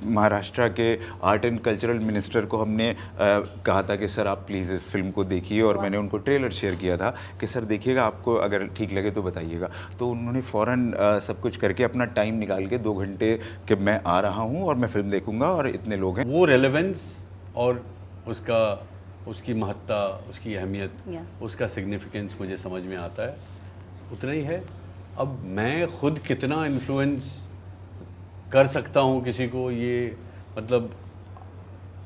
महाराष्ट्र के art and cultural minister को हमने कहा था कि सर आप प्लीज़ इस फिल्म को देखिए, और मैंने उनको ट्रेलर शेयर किया था कि सर देखिएगा, आपको अगर ठीक लगे तो बताइएगा। तो उन्होंने फ़ौरन सब कुछ करके अपना टाइम निकाल के 2 घंटे कि मैं आ रहा हूँ और मैं फिल्म देखूँगा और इतने लोग हैं। वो रेलेवेंस और उसकी महत्ता, उसकी अहमियत, उसका सिग्निफिकेंस मुझे समझ में आता है, उतना ही है। अब मैं खुद कितना इन्फ्लुएंस कर सकता हूँ किसी को, ये मतलब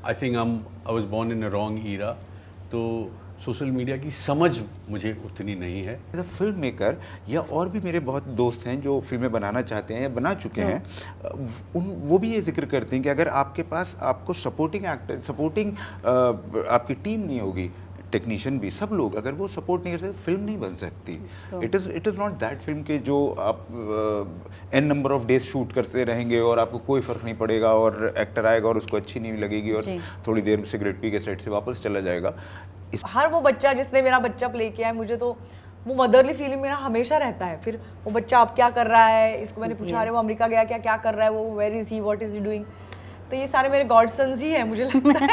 I think I was born in a wrong era, तो सोशल मीडिया की समझ मुझे उतनी नहीं है। एज अ फिल्म मेकर या और भी मेरे बहुत दोस्त हैं जो फिल्में बनाना चाहते हैं या बना चुके हैं, वो भी ये जिक्र करते हैं कि अगर आपके पास आपको सपोर्टिंग आपकी टीम नहीं होगी, टेक्नीशियन भी, सब लोग अगर वो सपोर्ट नहीं कर सकते, फिल्म नहीं बन सकती। It is not that film के जो आप n number of days shoot करते रहेंगे और आपको कोई फ़र्क नहीं पड़ेगा और एक्टर आएगा और उसको अच्छी नहीं लगेगी और थोड़ी देर में सिगरेट पी के सेट से वापस चला जाएगा। हर वो बच्चा जिसने मेरा बच्चा प्ले किया है, मुझे तो वो मदरली फीलिंग मेरा हमेशा रहता है। फिर वो बच्चा अब क्या कर रहा है, इसको मैंने पूछा, अरे वो अमेरिका गया क्या, क्या कर रहा है वो, where is he, what is he doing. तो ये सारे मेरे गॉड सन्स ही हैं, मुझे लगता है।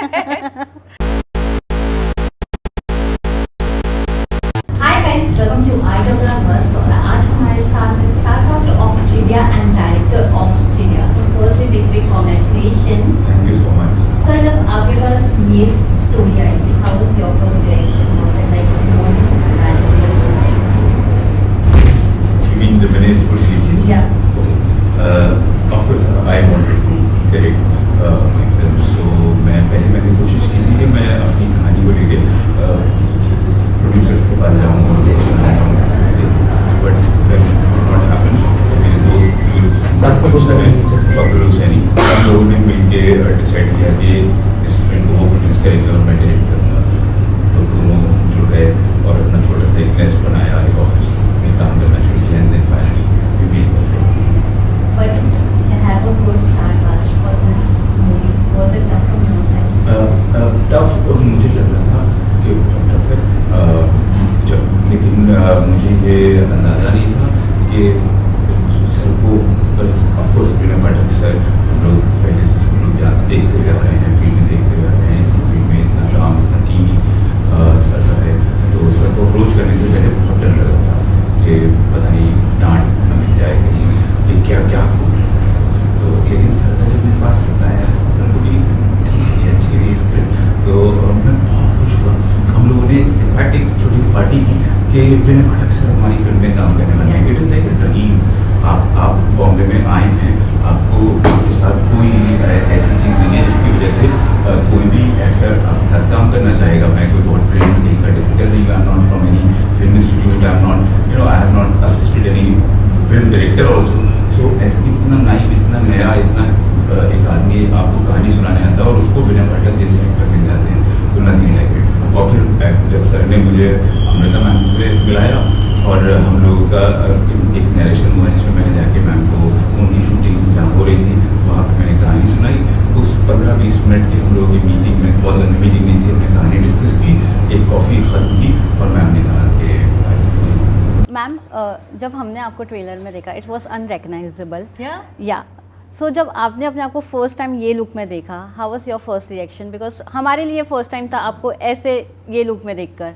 Hi guys, welcome to IWS। और आज हमारे साथ star cast of Chidiya and director of Chidiya. तो firstly big big congratulations. Thank you so much. Sir, जब आपके पास ये स्टोरी आई, how was your first direction? Was it like You mean the minutes for series? Yeah. Of course, I wanted to direct my film. So मैंने कोशिश की थी कि मैं अपनी कहानी को लेके प्रोड्यूसर्स के पास जाऊँ और से बट नॉट हैपन। मेरे दोस्त डॉक्टर हुसैनी, हम लोगों ने मिलके डिसाइड किया कि इस फिल्म को वो प्रोड्यूस करेंगे और मैं डायरेक्ट करूँगा। तो दोनों जुड़ गए और अपना छोटा सा एक नेस्ट बनाया, एक ऑफिस में काम करना शुरू किया, and then finally we made the film. But it had a good star cast for this movie. Was it tough from your side? Tough मुझे लग रहा था कि बहुत टफ है, लेकिन मुझे ये अंदाज़ा नहीं था कि सर को बस ऑफकोर्स बिना पाठक सर हम लोग पहले से हम लोग देखते हुए आ रहे हैं, फील्ड में देखते हुए आ रहे हैं, फील्ड में इतना काम, इतना टीवी सर का है, तो सर को अप्रोच करने से पहले बहुत डर लगा था कि पता नहीं डांट न मिल जाए कहीं कि क्या क्या तो लेकिन सर का जब मेरे पास बताया, सर को भी ठीक है, अच्छी रही स्क्रिप्ट, तो मैं बहुत खुश हुआ। हम लोगों ने इनफैक्ट एक छोटी पार्टी की कि विनय पाठक सर हमारी फिल्म में काम करने वाले हैं। It is like a dream. आप बॉम्बे में आए हैं, आपको आपके साथ कोई ऐसी चीज़ नहीं है जिसकी वजह से कोई भी एक्टर आपके साथ काम करना चाहेगा। मैं कोई बहुत ट्रेन नहीं कर टिपिकल नहीं, I am not from any film institute, I am not I have not assisted any film director also. So ऐसे इतना नाइव, इतना नया, इतना एक आदमी आपको कहानी सुनाने आता है और उसको बिना पाठक जैसे एक्टर मिल जाते हैं, तो नथिंग लाइक इट। और फिर जब सर ने मुझे अमृता मैम से मिलाया और हम लोगों का एक नरेशन हुआ जिसमें मैंने जाके मैम को उनकी शूटिंग जहाँ हो रही थी वहाँ पर मैंने कहानी सुनाई। उस 15-20 मिनट की हम लोगों की मीटिंग में, बहुत लंबी मीटिंग नहीं थी, हमने कहानी डिस्कस की, एक कॉफ़ी ख़त्म की और मैम ने कहा कि मैम जब हमने आपको ट्रेलर में देखा, इट वॉज अनरिकग्नाइजेबल। या सो जब आपने अपने आपको फर्स्ट टाइम ये लुक में देखा, how was your first reaction? Because हमारे लिए फर्स्ट टाइम था आपको ऐसे ये लुक में देखकर।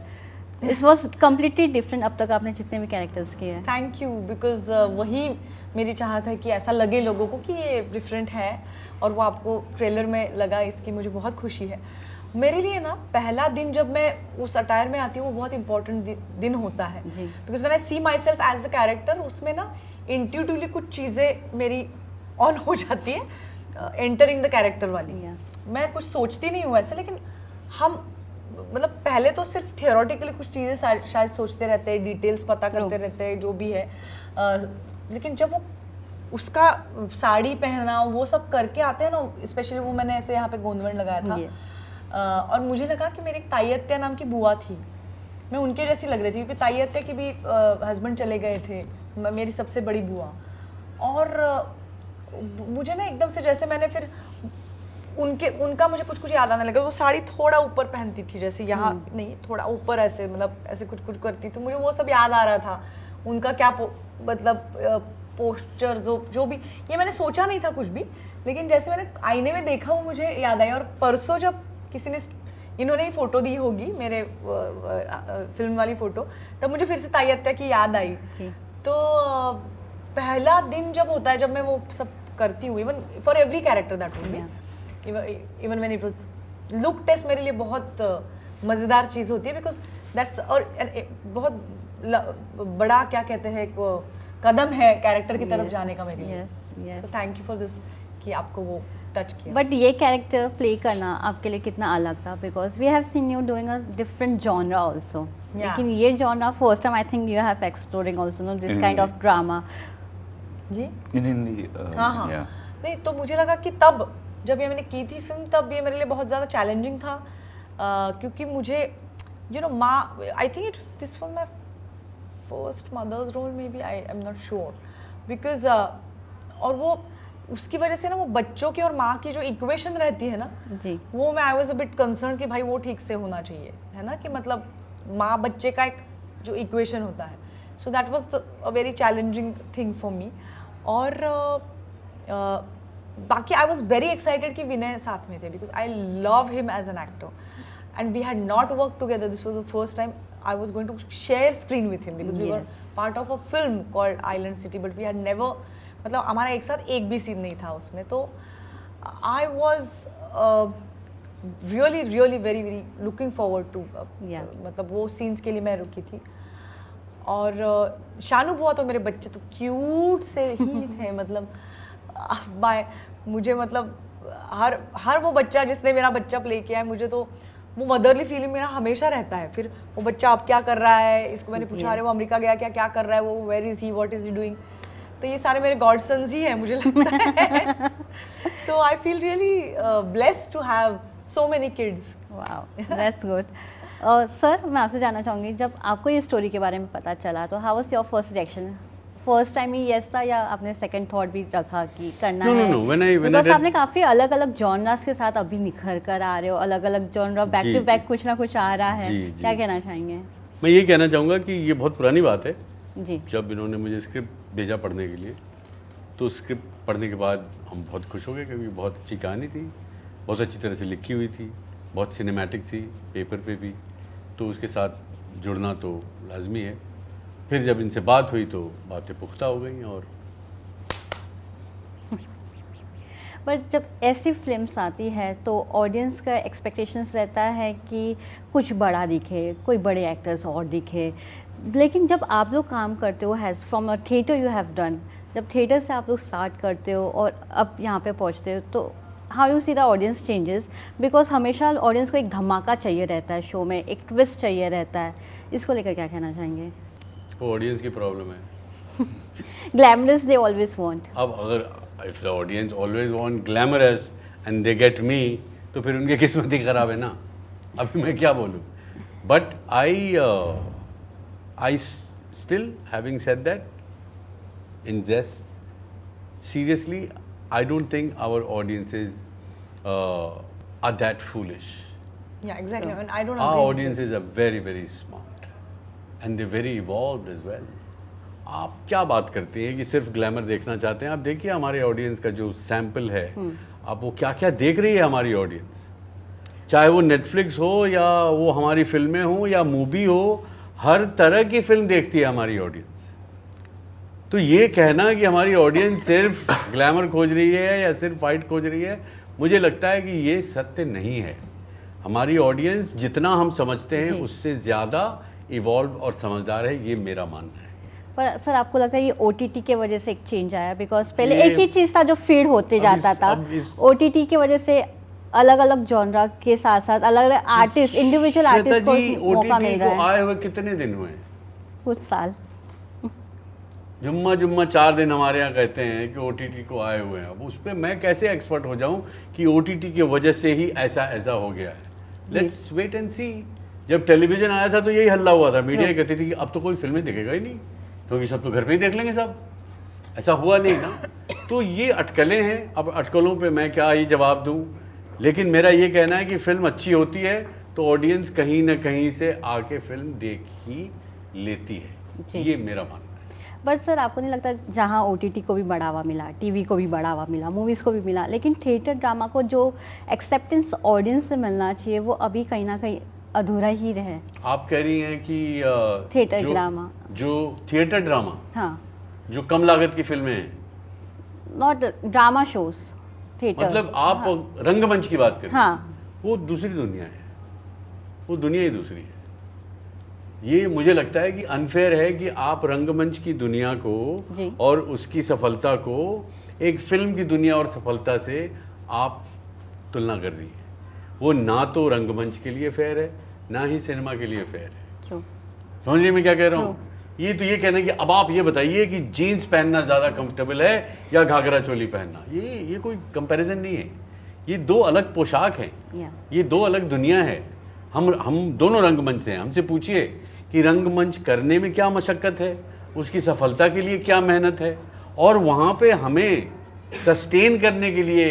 इट वॉज कम्प्लीटली डिफरेंट अब तक आपने जितने भी कैरेक्टर्स किए हैं। थैंक यू, बिकॉज वही मेरी चाहत है कि ऐसा लगे लोगों को कि ये डिफरेंट है, और वो आपको ट्रेलर में लगा, इसकी मुझे बहुत खुशी है। मेरे लिए ना पहला दिन जब मैं उस अटायर में आती हूँ वो बहुत इंपॉर्टेंट दिन होता है, because when I see myself as the character, उसमें ना इंट्यूटिवली कुछ चीज़ें मेरी ऑन हो जाती है, एंटरिंग द कैरेक्टर वाली। मैं कुछ सोचती नहीं हूँ ऐसे, लेकिन हम मतलब पहले तो सिर्फ थियोरेटिकली कुछ चीज़ें शायद सोचते रहते हैं, डिटेल्स पता करते रहते हैं जो भी है, लेकिन जब वो उसका साड़ी पहना वो सब करके आते हैं ना, स्पेशली वो मैंने ऐसे यहाँ पे गोंदवण लगाया था, और मुझे लगा कि मेरी एक ताई नाम की बुआ थी, मैं उनके जैसी लग रही थी, क्योंकि ताई के भी हस्बैंड चले गए थे, मेरी सबसे बड़ी बुआ। और मुझे ना एकदम से जैसे मैंने फिर उनका मुझे कुछ कुछ याद आने लगा। वो साड़ी थोड़ा ऊपर पहनती थी, जैसे यहाँ नहीं, थोड़ा ऊपर ऐसे, मतलब ऐसे कुछ कुछ करती, तो मुझे वो सब याद आ रहा था। उनका क्या मतलब पोस्चर जो भी, ये मैंने सोचा नहीं था कुछ भी, लेकिन जैसे मैंने आईने में देखा वो मुझे याद आया। और परसों जब किसी ने, इन्होंने ही फ़ोटो दी होगी मेरे फिल्म वाली फ़ोटो, तब मुझे फिर से तायत्या की याद आई। तो पहला दिन जब होता है, जब मैं वो सब करती हूँ, even for every character that would be, even when it was look test, मेरे लिए बहुत मज़ेदार चीज़ होती है, बिकॉज दैट्स, और बहुत बड़ा क्या कहते हैं एक कदम है कैरेक्टर की तरफ जाने का मेरे लिए। So thank you for this कि आपको वो टच किया। बट ये कैरेक्टर प्ले करना आपके लिए कितना अलग था? Because we have seen you doing a different genre also, लेकिन ये genre first time I think you have exploring also no this kind of drama. जी इन हिंदी। हाँ नहीं, तो मुझे लगा कि तब जब ये मैंने की थी फिल्म, तब ये मेरे लिए बहुत ज़्यादा चैलेंजिंग था, क्योंकि मुझे यू नो माँ, I think it this was my first mother's role, maybe, I am not sure, because और वो उसकी वजह से ना वो बच्चों की और माँ की जो इक्वेशन रहती है ना जी, वो मैं I was a bit concern कि भाई वो ठीक से होना चाहिए, है ना, कि मतलब माँ बच्चे का एक जो इक्वेशन होता है। So that was a very challenging thing for me. और बाकी आई वाज वेरी एक्साइटेड कि विनय साथ में थे, because I love him as an actor and we had not work together. This was the first time I was going to share screen with him because we were part of a film called Island City, but we had never, मतलब हमारा एक साथ एक भी scene नहीं था उसमें। तो I was really really very very looking forward to मतलब वो सीन्स के लिए मैं रुकी थी। और शानू बुआ तो मेरे बच्चे तो क्यूट से ही थे, मतलब मुझे मतलब हर वो बच्चा जिसने मेरा बच्चा प्ले किया है, मुझे तो वो मदरली फीलिंग मेरा हमेशा रहता है। फिर वो बच्चा अब क्या कर रहा है, इसको मैंने पूछा, अरे वो अमेरिका गया क्या कर रहा है वो, where is he, what is he doing. तो ये सारे मेरे गॉड सन्स ही हैं मुझे लगता है। तो I feel really blessed to have so many kids. Wow, that's good. Sir, मैं आपसे जानना चाहूँगी, जब आपको ये स्टोरी के बारे में पता चला तो how was your first reaction? First time he yes था या आपने सेकंड थॉट भी रखा कि करना है? No, when I because did- आपने काफ़ी अलग अलग जॉनरास के साथ अभी निखर कर आ रहे हो, अलग अलग जॉनरा बैक जी, टू बैक जी। कुछ ना कुछ आ रहा है। जी, क्या जी। कहना चाहेंगे? मैं ये कहना चाहूँगा कि ये बहुत पुरानी बात है। जी, जब इन्होंने मुझे स्क्रिप्ट भेजा पढ़ने के लिए, तो स्क्रिप्ट पढ़ने के बाद हम बहुत खुश हो गए, क्योंकि बहुत अच्छी कहानी थी, बहुत अच्छी तरह से लिखी हुई थी, बहुत सिनेमैटिक थी पेपर पे भी, तो उसके साथ जुड़ना तो लाजमी है। फिर जब इनसे बात हुई तो बातें पुख्ता हो गई। और बट जब ऐसी फिल्म्स आती है तो ऑडियंस का एक्सपेक्टेशंस रहता है कि कुछ बड़ा दिखे, कोई बड़े एक्टर्स और दिखे, लेकिन जब आप लोग काम करते हो has from a theatre you have done, जब थिएटर से आप लोग स्टार्ट करते हो और अब यहाँ पे पहुँचते हो, तो how you see the audience changes? Because हमेशा ऑडियंस को एक धमाका चाहिए रहता है शो में, एक ट्विस्ट चाहिए रहता है, इसको लेकर क्या कहना चाहेंगे? वो ऑडियंस की प्रॉब्लम है। Glamorous they always want. अब अगर if the audience always want glamorous and they get me, तो फिर उनकी किस्मत ही ख़राब है ना। अभी मैं क्या बोलूँ। But I still having said that, in jest, seriously, I don't think our audiences are that foolish. Yeah, exactly. And I don't Our agree with audiences this. are very very smart and they're very evolved as well. आप क्या बात करते हैं कि सिर्फ glamour देखना चाहते हैं? आप देखिए हमारे ऑडियंस का जो सैम्पल है, आप वो क्या क्या देख रही है हमारी ऑडियंस, चाहे वो नेटफ्लिक्स हो या वो हमारी फिल्में हो या मूवी हो, हर तरह की फिल्म देखती है हमारी ऑडियंस। तो ये कहना कि हमारी ऑडियंस सिर्फ ग्लैमर खोज रही है या सिर्फ फाइट खोज रही है, मुझे लगता है कि ये सत्य नहीं है। हमारी ऑडियंस जितना हम समझते हैं उससे ज़्यादा इवॉल्व और समझदार है, ये मेरा मानना है। पर सर, आपको लगता है ये OTT के वजह से एक चेंज आया? बिकॉज पहले एक ही चीज़ था जो फीड होते जाता था, OTT की वजह से अलग अलग जॉनरा के साथ साथ अलग अलग आर्टिस्ट, इंडिविजुअल आर्टिस्ट को मौका मिल रहा है। आए हुए कितने दिन हुए? कुछ साल। जुम्मा 4 दिन हमारे यहाँ कहते हैं कि OTT को आए हुए हैं। अब उस पर मैं कैसे एक्सपर्ट हो जाऊँ कि OTT की वजह से ही ऐसा हो गया है? लेट्स वेट एंड सी। जब टेलीविज़न आया था तो यही हल्ला हुआ था, मीडिया कहती थी कि अब तो कोई फिल्में देखेगा ही नहीं, क्योंकि सब तो घर पे ही देख लेंगे सब। ऐसा हुआ नहीं ना। तो ये अटकलें हैं। अब अटकलों पे मैं क्या ही जवाब दूँ, लेकिन मेरा ये कहना है कि फिल्म अच्छी होती है तो ऑडियंस कहीं ना कहीं से आके फिल्म देख ही लेती है, ये मेरा मानना है। बट सर आपको नहीं लगता जहाँ OTT को भी बढ़ावा मिला, टीवी को भी बढ़ावा मिला, मूवीज़ को भी मिला, लेकिन थिएटर ड्रामा को जो एक्सेप्टेंस ऑडियंस से मिलना चाहिए वो अभी कहीं ना कहीं अधूरा ही रहे? आप कह रही हैं कि थिएटर ड्रामा, जो थिएटर ड्रामा, हाँ, जो कम लागत की फिल्में हैं, नॉट ड्रामा शोज, थिएटर, मतलब आप रंगमंच की बात करें, हाँ, वो दूसरी दुनिया है, वो दुनिया ही दूसरी है। ये मुझे लगता है कि अनफेयर है कि आप रंगमंच की दुनिया को जी। और उसकी सफलता को एक फिल्म की दुनिया और सफलता से आप तुलना कर रही है। वो ना तो रंगमंच के लिए फेयर है, ना ही सिनेमा के लिए फेयर है। ट्रू, समझ रही मैं क्या कह रहा हूँ? ये तो ये कहना है कि अब आप ये बताइए कि जीन्स पहनना ज़्यादा कंफर्टेबल है या घाघरा चोली पहनना, ये कोई कंपैरिजन नहीं है। ये दो अलग पोशाक हैं, या ये दो अलग दुनिया है। हम दोनों रंगमंच से हैं। हमसे पूछिए कि रंगमंच करने में क्या मशक्क़त है, उसकी सफलता के लिए क्या मेहनत है, और वहाँ पे हमें सस्टेन करने के लिए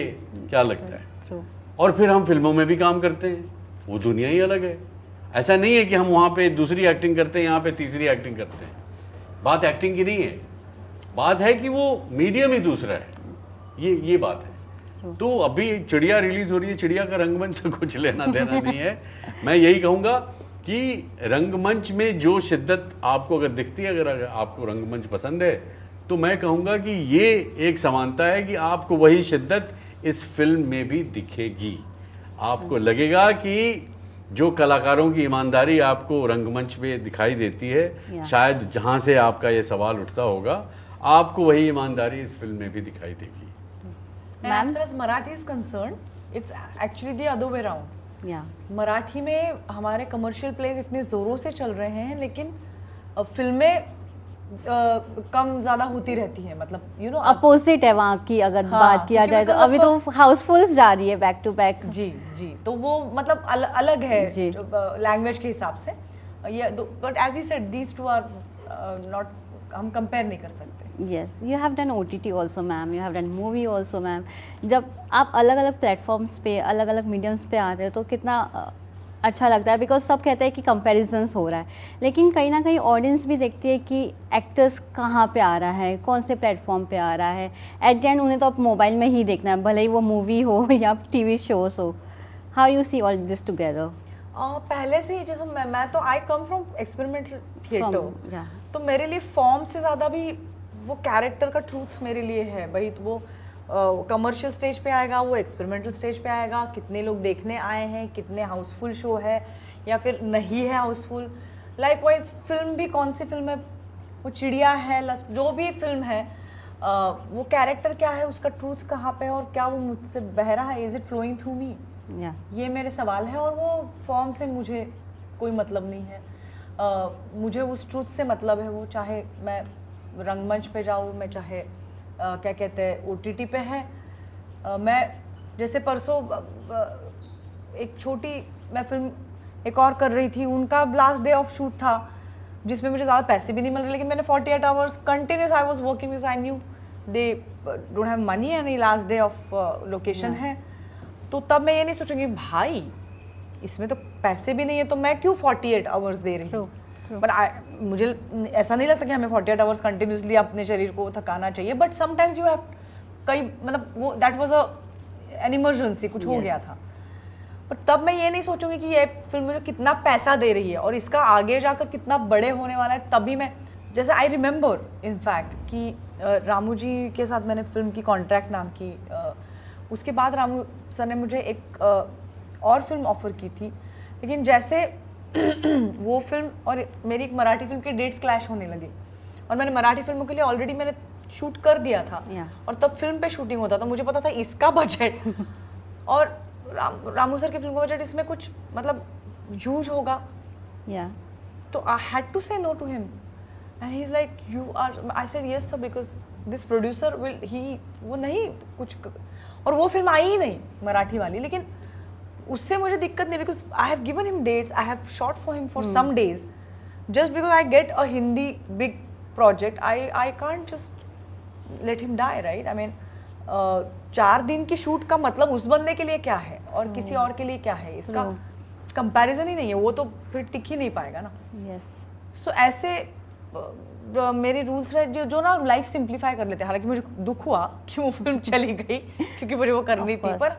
क्या लगता है। ट्रू, और फिर हम फिल्मों में भी काम करते हैं, वो दुनिया ही अलग है। ऐसा नहीं है कि हम वहाँ पे दूसरी एक्टिंग करते हैं, यहाँ पे तीसरी एक्टिंग करते हैं। बात एक्टिंग की नहीं है, बात है कि वो मीडियम ही दूसरा है। ये बात है। तो अभी चिड़िया रिलीज हो रही है, चिड़िया का रंगमंच से कुछ लेना देना नहीं है। मैं यही कहूँगा कि रंगमंच में जो शिद्दत आपको अगर दिखती है, अगर आपको रंगमंच पसंद है, तो मैं कहूँगा कि ये एक समानता है कि आपको वही शिद्दत इस फिल्म में भी दिखेगी। आपको लगेगा कि जो कलाकारों की ईमानदारी आपको रंगमंच पे दिखाई देती है, शायद जहाँ से आपका ये सवाल उठता होगा, आपको वही ईमानदारी इस फिल्म में भी दिखाई देगी। As far as Marathi is concerned, it's actually the other way around. या मराठी में हमारे कमर्शियल प्लेज इतने ज़ोरों से चल रहे हैं, लेकिन फिल्में कम ज़्यादा होती रहती है, मतलब यू नो अपोजिट है वहाँ की। अगर हाँ, बात किया क्योंकि जाए तो because अभी of तो course- हाउसफुल्स जा रही है बैक टू बैक। जी जी, तो वो मतलब अलग है जी। लैंग्वेज के हिसाब से। ये but as he said these two are not, हम कंपेयर नहीं कर सकते। Yes, you have done OTT also ma'am, you have done movie also ma'am. जब आप अलग अलग प्लेटफॉर्म्स पे, अलग अलग मीडियम्स पे आते हैं तो कितना अच्छा लगता है, बिकॉज सब कहते हैं कि कंपैरिजंस हो रहा है, लेकिन कहीं ना कहीं ऑडियंस भी देखती है कि एक्टर्स कहाँ पे आ रहा है, कौन से प्लेटफॉर्म पे आ रहा है। एट द एंड उन्हें तो अब मोबाइल में ही देखना है, भले ही वो मूवी हो या TV शोज हो। How you see all this together? पहले से ही जैसे मैं तो I come from experimental theatre, yeah. तो मेरे लिए फॉर्म से ज़्यादा भी वो कैरेक्टर का ट्रूथ मेरे लिए है भाई। तो वो कमर्शियल स्टेज पे आएगा, वो एक्सपेरिमेंटल स्टेज पे आएगा, कितने लोग देखने आए हैं, कितने हाउसफुल शो है या फिर नहीं है हाउसफुल। लाइकवाइज फिल्म भी, कौन सी फिल्म है, वो चिड़िया है, जो भी फिल्म है, वो कैरेक्टर क्या है, उसका ट्रूथ कहाँ पे है, और क्या वो मुझसे बह रहा है, इज इट फ्लोइंग थ्रू मी, ये मेरे सवाल है। और वो फॉर्म से मुझे कोई मतलब नहीं है, मुझे उस ट्रूथ से मतलब है। वो चाहे मैं रंगमंच पे जाऊँ, मैं चाहे क्या कहते हैं OTT पे है। मैं जैसे परसों एक छोटी मैं फिल्म एक और कर रही थी, उनका लास्ट डे ऑफ शूट था, जिसमें मुझे ज़्यादा पैसे भी नहीं मिल रहे, लेकिन मैंने 48 hours continuous I was working because I knew they don't have money and last day of location है। तो तब मैं ये नहीं सोचूंगी भाई इसमें तो पैसे भी नहीं है, तो मैं क्यों 48 आवर्स दे रही हूँ। बट मुझे ऐसा नहीं लगता कि हमें 48 आवर्स कंटिन्यूसली अपने शरीर को थकाना चाहिए, बट समटाइम्स यू हैव कई मतलब वो दैट वाज एन इमरजेंसी, कुछ हो गया था। बट तब मैं ये नहीं सोचूंगी कि ये फिल्म मुझे कितना पैसा दे रही है और इसका आगे जाकर कितना बड़े होने वाला है। तभी मैं जैसे आई रिमेंबर इनफैक्ट कि रामू जी के साथ मैंने फिल्म की कॉन्ट्रैक्ट नाम की, उसके बाद रामू सर ने मुझे एक और फिल्म ऑफर की थी, लेकिन जैसे वो फिल्म और मेरी एक मराठी फिल्म की डेट्स क्लैश होने लगी, और मैंने मराठी फिल्मों के लिए ऑलरेडी मैंने शूट कर दिया था और तब फिल्म पे शूटिंग होता था, मुझे पता था इसका बजट और रामू सर की फिल्म का बजट इसमें कुछ मतलब ह्यूज होगा। तो I had to say no to him and he is like you are, I said yes sir because this producer will he, वो नहीं कुछ, और वो फिल्म आई ही नहीं मराठी वाली, लेकिन उससे मुझे दिक्कत नहीं because I have given him dates, I have shot for him for some days, just because I get a Hindi big project I can't just let him die, right. I mean 4 दिन की shoot का मतलब उस बंदे के लिए क्या है और किसी और के लिए क्या है, इसका कंपैरिजन ही नहीं है, वो तो फिर टिक ही नहीं पाएगा ना। यस। सो ऐसे मेरे रूल्स रहे जो ना लाइफ सिंप्लीफाई कर लेते हैं। हालांकि मुझे दुख हुआ कि वो फिल्म चली गई क्योंकि मुझे वो करनी थी, पर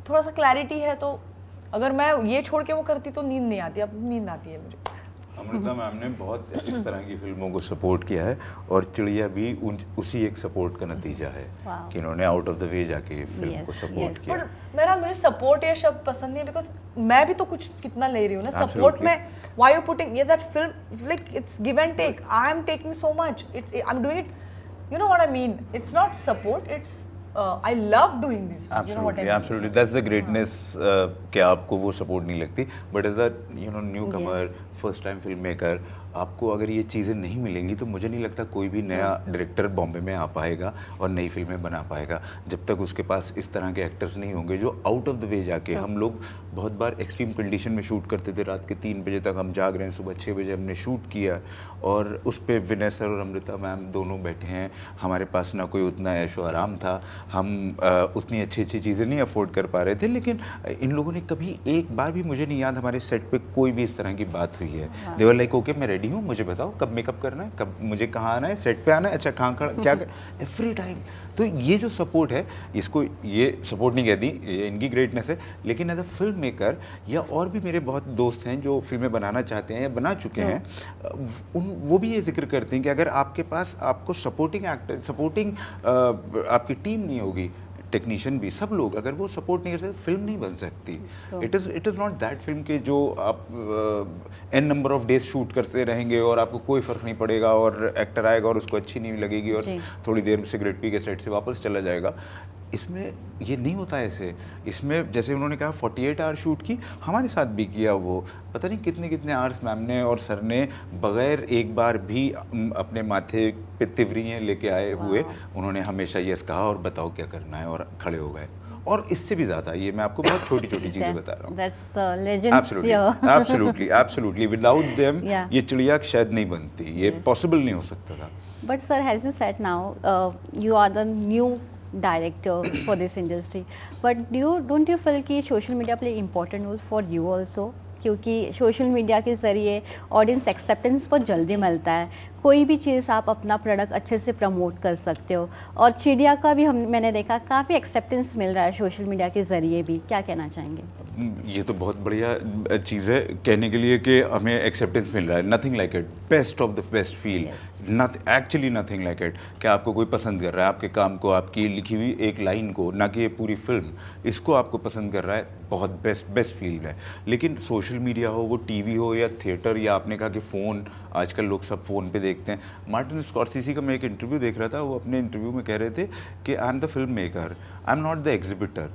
थोड़ा सा क्लैरिटी है तो अगर मैं ये छोड़ के वो करती तो नींद नहीं आती, अब नींद आती है मुझे। अमृता मैम ने बहुत इस तरह की फिल्मों को सपोर्ट किया है और चिड़िया भी उसी एक सपोर्ट का नतीजा है कि इन्होंने आउट ऑफ द वे जाके फिल्म को सपोर्ट किया। पर मेरा मुझे सपोर्ट ये शब्द पसंद नहीं है, बिकॉज मैं भी तो कुछ कितना ले रही हूँ ना सपोर्ट में। व्हाई यू पुटिंग ये that film like it's give and take, I am taking so much, I am doing it, you know what I mean, it's not support, it's I love doing this, you know what I mean. Absolutely that's the greatness कि आपको वो support नहीं लगती, but as a you know newcomer first time filmmaker आपको अगर ये चीज़ें नहीं मिलेंगी तो मुझे नहीं लगता कोई भी नया डायरेक्टर बॉम्बे में आ पाएगा और नई फिल्में बना पाएगा जब तक उसके पास इस तरह के एक्टर्स नहीं होंगे जो आउट ऑफ द वे जाके। हम लोग बहुत बार एक्सट्रीम कंडीशन में शूट करते थे, रात के 3 बजे तक हम जाग रहे हैं, सुबह 6 बजे हमने शूट किया और उस पर विनय सर और अमृता मैम दोनों बैठे हैं, हमारे पास ना कोई उतना ऐशो आराम था, हम उतनी अच्छी अच्छी चीज़ें नहीं अफोर्ड कर पा रहे थे, लेकिन इन लोगों ने कभी एक बार भी मुझे नहीं याद हमारे सेट पे कोई भी इस तरह की बात हुई है। दे वर लाइक ओके मैं रेडी हूँ, मुझे बताओ कब मेकअप करना है, कब मुझे कहाँ आना है, सेट पे आना है, अच्छा कहाँ खड़ा क्या कर, एवरी टाइम। तो ये जो सपोर्ट है, इसको ये सपोर्ट नहीं कहती, ये इनकी ग्रेटनेस है, लेकिन एज अ फिल्म मेकर या और भी मेरे बहुत दोस्त हैं जो फिल्में बनाना चाहते हैं या बना चुके हैं, वो भी ये जिक्र करते हैं कि अगर आपके पास आपको सपोर्टिंग एक्टर, सपोर्टिंग आपकी टीम नहीं होगी, टेक्नीशियन भी, सब लोग अगर वो सपोर्ट नहीं कर सकते फिल्म नहीं बन सकती। It is not that film के जो आप n number of days shoot करते रहेंगे और आपको कोई फ़र्क नहीं पड़ेगा और एक्टर आएगा और उसको अच्छी नहीं लगेगी और थोड़ी देर में सिगरेट पी के सेट से वापस चला जाएगा। इसमें ये नहीं होता ऐसे। इसमें जैसे उन्होंने कहा 48 आवर शूट की, हमारे साथ भी किया, वो पता नहीं कितने कितने आवर्स मैम ने और सर ने बगैर एक बार भी अपने माथे पे तिवरियाँ लेके आए हुए उन्होंने हमेशा यस कहा और बताओ क्या करना है और खड़े हो गए। और इससे भी ज़्यादा, ये मैं आपको बहुत छोटी छोटी चीज़ें बता रहा हूँ। That's the legends here. Absolutely. Without them, ये चिड़िया शायद नहीं बनती, ये पॉसिबल नहीं हो सकता था। But sir, as you said now, you are the new director for this industry. But don't you feel कि social media play important role for you also? क्योंकि सोशल मीडिया के ज़रिए ऑडियंस एक्सेप्टेंस बहुत जल्दी मिलता है, कोई भी चीज़ आप अपना प्रोडक्ट अच्छे से प्रमोट कर सकते हो, और चिड़िया का भी मैंने देखा काफ़ी एक्सेप्टेंस मिल रहा है सोशल मीडिया के ज़रिए भी। क्या कहना चाहेंगे? ये तो बहुत बढ़िया चीज़ है कहने के लिए कि हमें एक्सेप्टेंस मिल रहा है। Nothing like it, best of the best feel, actually nothing like it. कि आपको कोई पसंद कर रहा है, आपके काम को, आपकी लिखी हुई एक लाइन को, ना कि ये पूरी फिल्म, इसको आपको पसंद कर रहा है, बहुत बेस्ट फील है। लेकिन सोशल मीडिया हो, वो टीवी हो या थिएटर, या आपने कहा कि फ़ोन, आजकल लोग सब फ़ोन पे देखते हैं। मार्टिन स्कॉर्सेज़ी का मैं एक इंटरव्यू देख रहा था, वो अपने इंटरव्यू में कह रहे थे कि I am the film maker, I am not the exhibitor.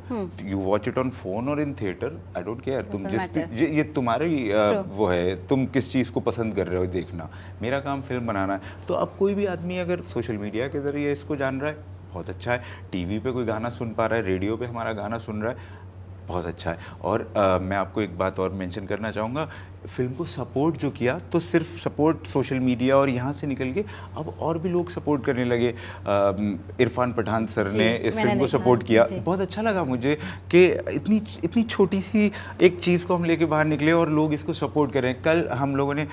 You watch it on phone और in theatre, I don't care, तुम जिस ये तुम्हारी वो है, तुम किस चीज़ को पसंद कर रहे हो देखना, मेरा काम फिल्म बनाना है। तो अब कोई भी आदमी अगर सोशल मीडिया के ज़रिए इसको जान रहा है, बहुत अच्छा है। टीवी पे कोई गाना सुन पा रहा है, रेडियो पे हमारा गाना सुन रहा है, बहुत अच्छा है। और मैं आपको एक बात और मेंशन करना चाहूँगा, फिल्म को सपोर्ट जो किया, तो सिर्फ सपोर्ट सोशल मीडिया और यहाँ से निकल के अब और भी लोग सपोर्ट करने लगे। इरफान पठान सर ने इस फिल्म को सपोर्ट किया, बहुत अच्छा लगा मुझे कि इतनी छोटी सी एक चीज़ को हम लेके बाहर निकले और लोग इसको सपोर्ट करें। कल हम लोगों ने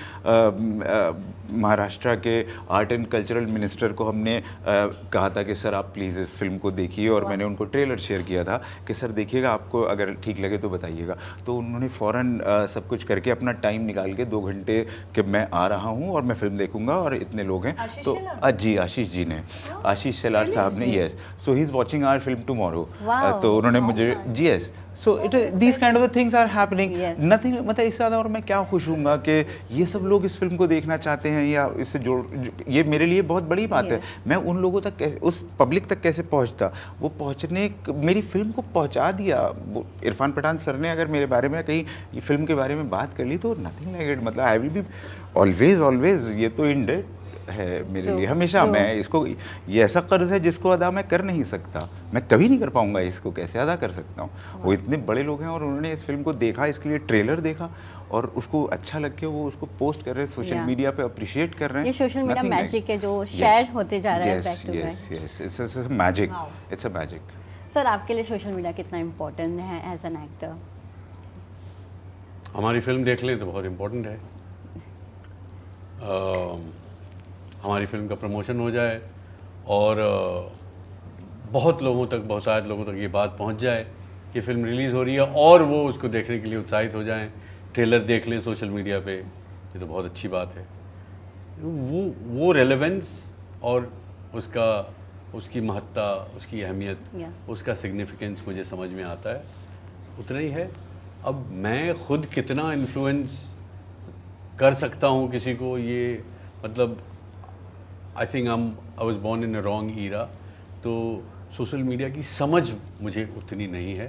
महाराष्ट्र के आर्ट एंड कल्चरल मिनिस्टर को हमने कहा था कि सर आप प्लीज़ इस फिल्म को देखिए, और मैंने उनको ट्रेलर शेयर किया था कि सर देखिएगा, आपको अगर ठीक लगे तो बताइएगा। तो उन्होंने फ़ौरन सब कुछ करके अपना टाइम निकाल के 2 घंटे कि मैं आ रहा हूँ और मैं फिल्म देखूंगा और इतने लोग हैं। तो जी आशीष जी ने, आशीष शेलार साहब ने, yes, so he is watching our film tomorrow. तो उन्होंने मुझे जी yes, so it these kind of the things are happening, nothing, मतलब इससे ज़्यादा और मैं क्या खुश हूँगा कि ये सब लोग इस फिल्म को देखना चाहते हैं या इससे ये मेरे लिए बहुत बड़ी बात है। मैं उन लोगों तक कैसे, उस पब्लिक तक कैसे पहुँचता, वो पहुँचने, मेरी फिल्म को पहुँचा दिया। वो इरफान पठान सर ने अगर मेरे बारे में कहीं फिल्म के बारे में बात कर ली तो नथिंग लाइक इट, मतलब आई विल बी ऑलवेज, ये तो इन डेट है मेरे लिए हमेशा। मैं इसको, ये ऐसा कर्ज है जिसको अदा मैं कर नहीं सकता, मैं कभी नहीं कर पाऊंगा, इसको कैसे अदा कर सकता हूँ। वो इतने बड़े लोग हैं और उन्होंने इस फिल्म को देखा, इसके लिए ट्रेलर देखा और उसको अच्छा लग के वो उसको पोस्ट कर रहे हैं सोशल मीडिया पे, अप्रिशिएट कर रहे हैं। ये सोशल मीडिया मैजिक है जो शेयर होते जा रहा है back to back. Yes, it's a magic, it's a magic. Sir आपके लिए सोशल मीडिया कितना इम्पोर्टेंट है एज एन एक्टर? हमारी फिल्म देख लें तो बहुत इम्पोर्टेंट है। हमारी फिल्म का प्रमोशन हो जाए और बहुत लोगों तक, बहुतायत लोगों तक ये बात पहुंच जाए कि फ़िल्म रिलीज़ हो रही है और वो उसको देखने के लिए उत्साहित हो जाएं, ट्रेलर देख लें सोशल मीडिया पे, ये तो बहुत अच्छी बात है। वो रेलेवेंस और उसकी महत्ता, उसकी अहमियत, उसका सिग्निफिकेंस मुझे समझ में आता है, उतना ही है। अब मैं खुद कितना इन्फ्लुएंस कर सकता हूँ किसी को, ये मतलब I think I was born in a wrong era, तो सोशल मीडिया की समझ मुझे उतनी नहीं है।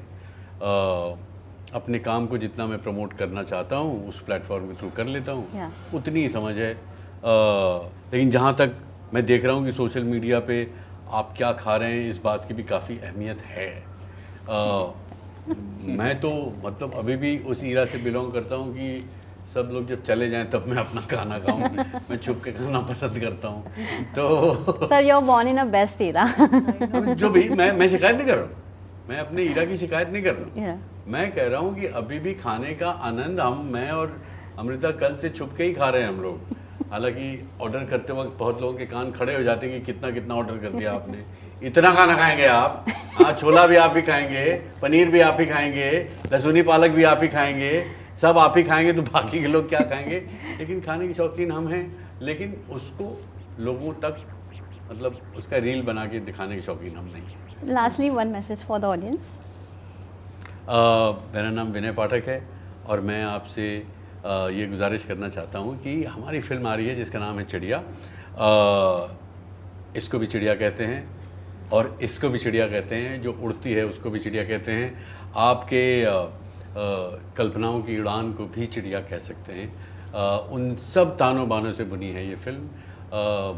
अपने काम को जितना मैं प्रमोट करना चाहता हूँ उस प्लेटफॉर्म के थ्रू कर लेता हूँ, उतनी ही समझ है। लेकिन जहाँ तक मैं देख रहा हूँ कि सोशल मीडिया पे आप क्या खा रहे हैं, इस बात की भी काफ़ी अहमियत है। मैं तो मतलब अभी भी उस ईरा से बिलोंग करता हूँ कि सब लोग जब चले जाएं तब मैं अपना खाना खाऊं। मैं छुप के खाना पसंद करता हूँ। तो sir, you are born in a best era. जो भी मैं शिकायत नहीं कर रहा हूँ, मैं अपने ईरा की शिकायत नहीं कर रहा हूँ। Yeah. मैं कह रहा हूँ कि अभी भी खाने का आनंद मैं और अमृता कल से छुप के ही खा रहे हैं हम लोग। हालांकि ऑर्डर करते वक्त बहुत लोगों के कान खड़े हो जाते हैं कि कितना कितना ऑर्डर कर दिया आपने, इतना खाना खाएंगे आप? हाँ, छोला भी आप ही खाएंगे, पनीर भी आप ही खाएंगे, लहसुनी पालक भी आप ही खाएंगे, सब आप ही खाएंगे, तो बाकी के लोग क्या खाएंगे? लेकिन खाने के शौकीन हम हैं, लेकिन उसको लोगों तक मतलब उसका रील बना के दिखाने के शौकीन हम नहीं हैं। Lastly, one message for the audience. मेरा नाम विनय पाठक है और मैं आपसे ये गुजारिश करना चाहता हूँ कि हमारी फिल्म आ रही है जिसका नाम है चिड़िया। इसको भी चिड़िया कहते हैं और इसको भी चिड़िया कहते हैं, जो उड़ती है उसको भी चिड़िया कहते हैं, आपके कल्पनाओं की उड़ान को भी चिड़िया कह सकते हैं। उन सब तानों बानों से बुनी है ये फिल्म।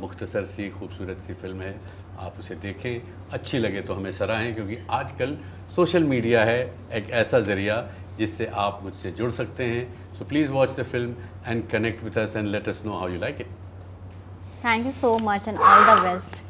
मुख्तसर सी खूबसूरत सी फिल्म है, आप उसे देखें, अच्छी लगे तो हमें सराहें, क्योंकि आजकल सोशल मीडिया है एक ऐसा ज़रिया जिससे आप मुझसे जुड़ सकते हैं। So please watch the film and connect with us and let us know how you like it. Thank you so much and all the best.